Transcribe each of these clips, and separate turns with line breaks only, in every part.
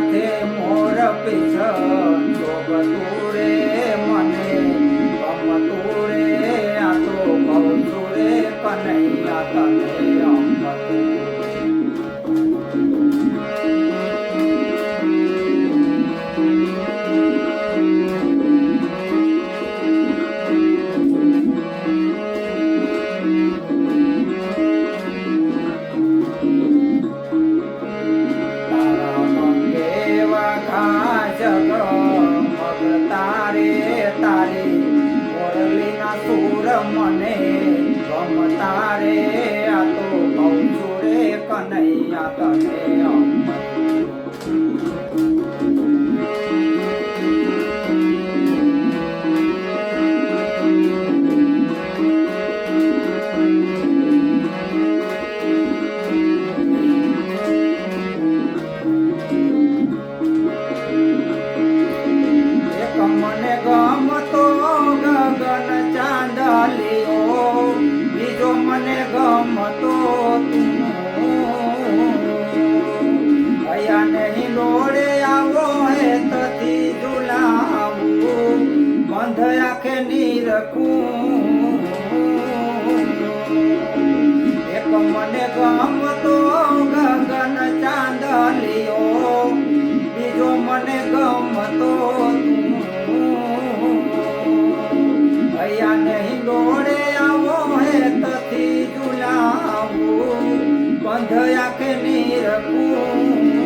માથે મોર પીછ શોભતું રે મને ગમતું રે આ તો કહું છું રે કનૈયા તને અમતું મને ગમતા રે આ તો કહું છું રે કનૈયા તને મને ગમતો ગગન ચાંદલિયો બીજો મને ગમતો તું અયા નહીં લોડે આવો હે તથી ઝુલાવું બંધ આંખે નીરખું એક મને ગમતો ગગન ચાંદલિયો બીજો મને ગમતો નહીં દોડે આવો હે તથી ઝુલાવું બંધ આંખે નીરખું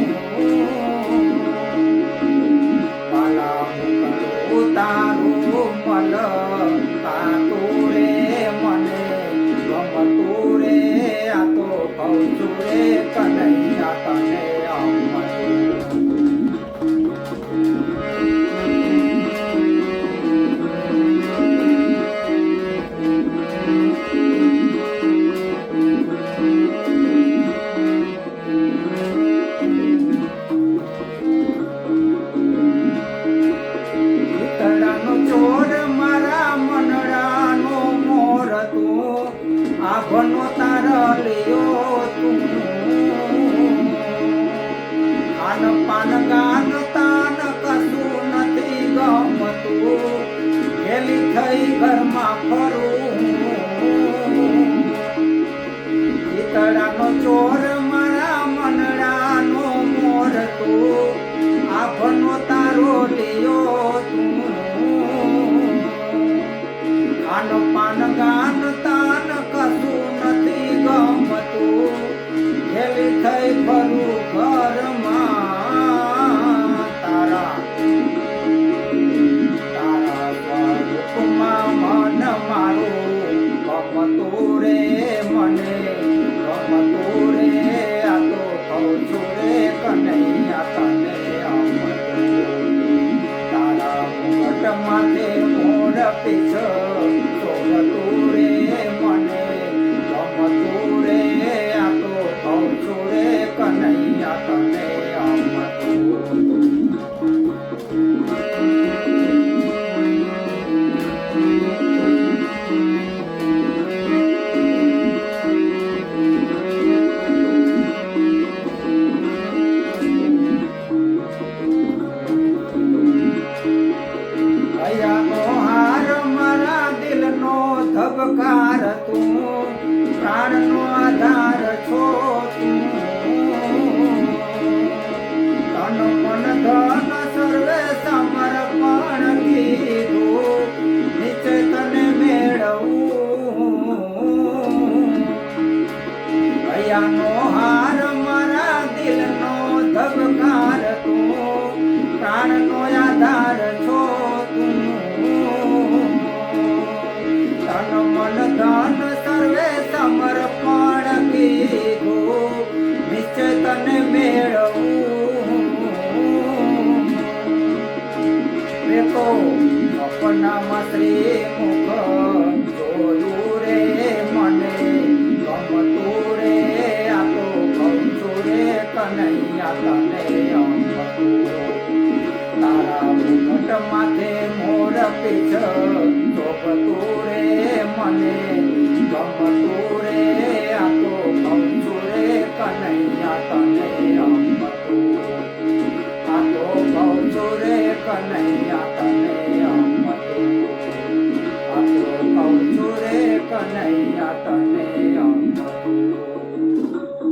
પાલા મુકલું તારું મલ કાતું રે મને ગમતું રે આ તો કહું છું રે કનૈયા તને આભનો તારલિયો તું ખાન પાન ગાન તાન કશું નથી ગમતું ગેલી થઈ ઘરમાં ફરું ચિતડાનો ચોર મારા મનડાનો મોર તું આભનો તારો લિયો તું ખાન પાન ગાન તાન કશું નથી ગમતું ગેલી થઈ ફરું ઘરમાં તારા સ્વરૂપમાં મન મારું ગમતું રે મને ગમતું રે આ તો કહું છું રે કનૈયા તને અમતું તારા મુકટ માથે મોર પીછ શોભતું રે મને ગમતું રે આ તો કહું છું રે કનૈયા તને અમતું ધબકાર તું પ્રાણનો આધાર છો તું તન મન ધન સર્વે સમર્પણ કીધું નિશ્ચય તને મેળવું ભૈયાનો હાર મારા દિલનો ધબકાર તું પ્રાણનો આધાર છો તું તન મન ધન સર્વે સમર્પણ કીધું નિશ્ચય તને મેળવું મેં તો સપનામાં શ્રી મુખ જોયું રે મને ગમતું રે આ તો કહું છું રે કનૈયા તને અમતું તારા મુકટ માથે મોર પીછ શોભતું રે મને ગમતું રે આ તો કહું છું રે કનૈયા તને અમતું કનૈયા તને અમતું આ તો કહું છું રે કનૈયા તને